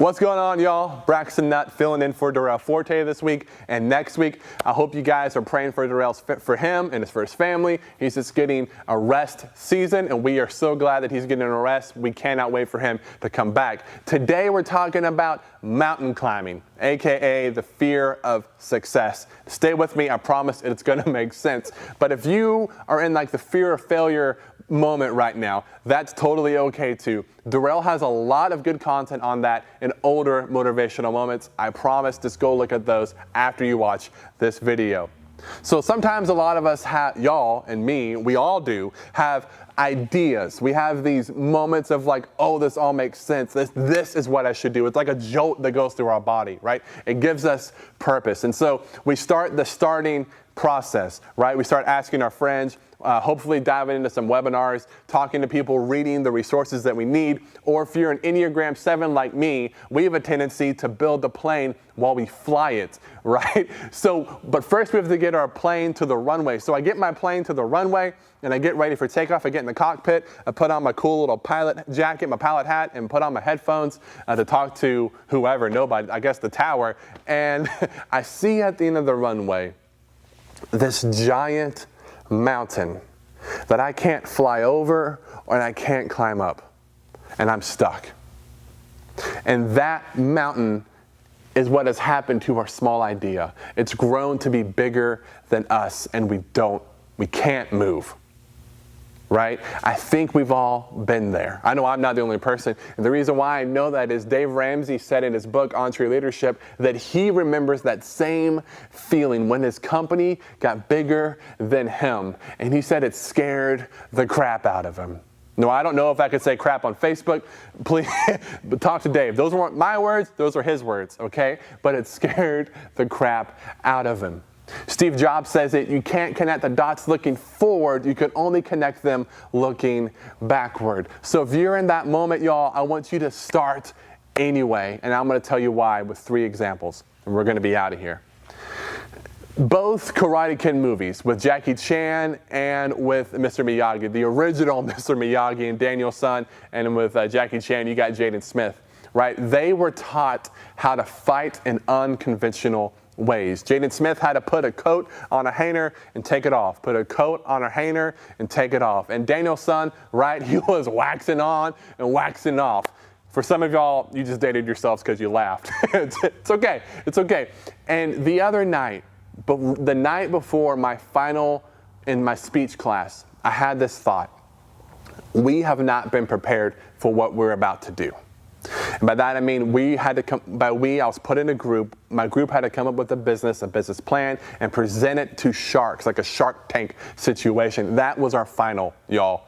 What's going on, y'all? Brackston Nutt filling in for Durell Forte this week and next week. I hope you guys are praying for for him and for his family. He's just getting a rest season, and we are so glad that he's getting a rest. We cannot wait for him to come back. Today we're talking about mountain climbing, aka the fear of success. Stay with me. I promise it's going to make sense. But if you are in like the fear of failure moment right now, that's totally okay too. Durell has a lot of good content on that in older motivational moments. I promise, just go look at those after you watch this video. So sometimes a lot of us have, y'all and me, we all do, have ideas. We have these moments of like, oh, this all makes sense. This is what I should do. It's like a jolt that goes through our body, right? It gives us purpose. And so we start the starting process, right? We start asking our friends, hopefully diving into some webinars, talking to people, reading the resources that we need. Or if you're an Enneagram 7 like me, we have a tendency to build the plane while we fly it, right? So, but first we have to get our plane to the runway. So I get my plane to the runway and I get ready for takeoff. I get in the cockpit, I put on my cool little pilot jacket, my pilot hat, and put on my headphones to talk to whoever, nobody, I guess the tower. And I see at the end of the runway this giant mountain that I can't fly over and I can't climb up, and I'm stuck. And that mountain is what has happened to our small idea. It's grown to be bigger than us, and we can't move. Right? I think we've all been there. I know I'm not the only person. And the reason why I know that is Dave Ramsey said in his book, Entre Leadership, that he remembers that same feeling when his company got bigger than him. And he said it scared the crap out of him. No, I don't know if I could say crap on Facebook. Please, but talk to Dave. Those weren't my words. Those are his words, okay? But it scared the crap out of him. Steve Jobs says that you can't connect the dots looking forward, you can only connect them looking backward. So if you're in that moment, y'all, I want you to start anyway, and I'm going to tell you why with 3 examples, and we're going to be out of here. Both Karate Kid movies, with Jackie Chan and with Mr. Miyagi, the original Mr. Miyagi and Daniel-san, and with Jackie Chan, you got Jaden Smith, right? They were taught how to fight in unconventional ways. Jaden Smith had to put a coat on a hanger and take it off. Put a coat on a hanger and take it off. And Daniel-san, right, he was waxing on and waxing off. For some of y'all, you just dated yourselves because you laughed. It's okay. It's okay. And the other night, the night before my final in my speech class, I had this thought. We have not been prepared for what we're about to do. And by that I mean I was put in a group. My group had to come up with a business plan, and present it to sharks, like a Shark Tank situation. That was our final, y'all.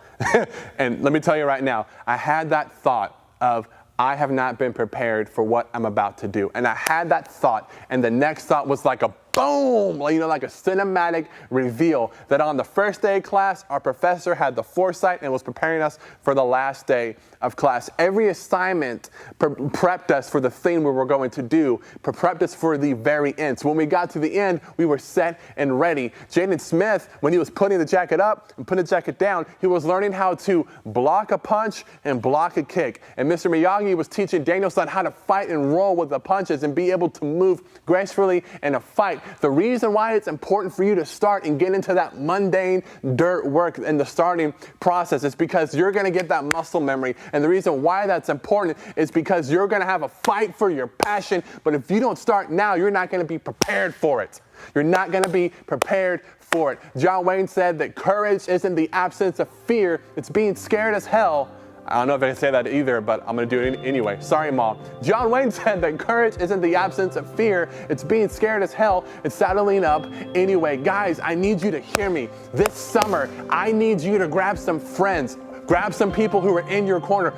And let me tell you right now, I had that thought of, I have not been prepared for what I'm about to do. And I had that thought, and the next thought was like a boom, like a cinematic reveal that on the first day of class, our professor had the foresight and was preparing us for the last day of class. Every assignment prepped us for the thing we were going to do, prepped us for the very end. So when we got to the end, we were set and ready. Jaden Smith, when he was putting the jacket up and putting the jacket down, he was learning how to block a punch and block a kick. And Mr. Miyagi was teaching Daniel-san how to fight and roll with the punches and be able to move gracefully in a fight. The reason why it's important for you to start and get into that mundane dirt work in the starting process is because you're going to get that muscle memory. And the reason why that's important is because you're going to have a fight for your passion. But if you don't start now, you're not going to be prepared for it. You're not going to be prepared for it. John Wayne said that courage isn't the absence of fear. It's being scared as hell. I don't know if I can say that either, but I'm going to do it anyway. Sorry, Mom. John Wayne said that courage isn't the absence of fear. It's being scared as hell. It's saddling up anyway. Guys, I need you to hear me. This summer, I need you to grab some friends. Grab some people who are in your corner,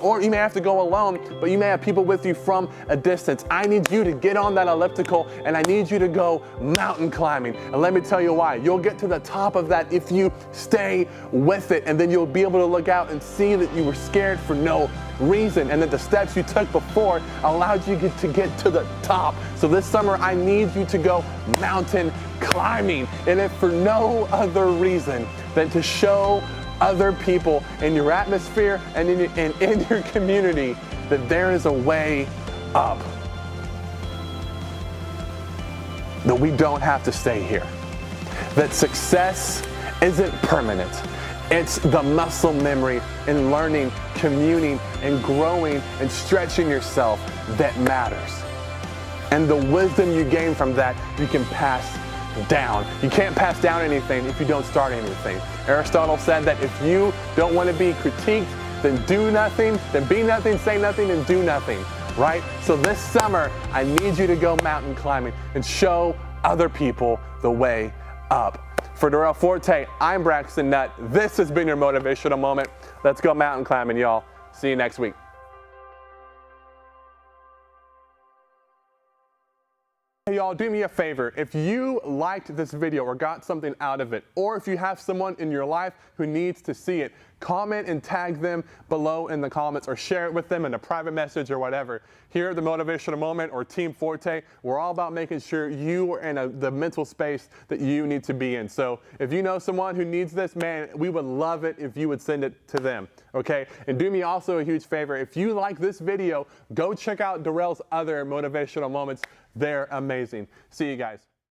or you may have to go alone, but you may have people with you from a distance. I need you to get on that elliptical, and I need you to go mountain climbing. And let me tell you why. You'll get to the top of that if you stay with it, and then you'll be able to look out and see that you were scared for no reason, and that the steps you took before allowed you to get to the top. So this summer, I need you to go mountain climbing, and if for no other reason than to show other people in your atmosphere and in your community that there is a way up. That we don't have to stay here. That success isn't permanent. It's the muscle memory in learning, communing, and growing and stretching yourself that matters. And the wisdom you gain from that, you can pass down. You can't pass down anything if you don't start anything. Aristotle said that if you don't want to be critiqued, then do nothing, then be nothing, say nothing, and do nothing, right? So this summer, I need you to go mountain climbing and show other people the way up. For Durell Forte, I'm Brackston Nutt. This has been your motivational moment. Let's go mountain climbing, y'all. See you next week. Hey y'all, do me a favor. If you liked this video or got something out of it, or if you have someone in your life who needs to see it, comment and tag them below in the comments or share it with them in a private message or whatever. Here at the Motivational Moment or Team Forte, we're all about making sure you are in the mental space that you need to be in. So if you know someone who needs this, man, we would love it if you would send it to them, okay? And do me also a huge favor. If you like this video, go check out Durell's other motivational moments. They're amazing. See you guys.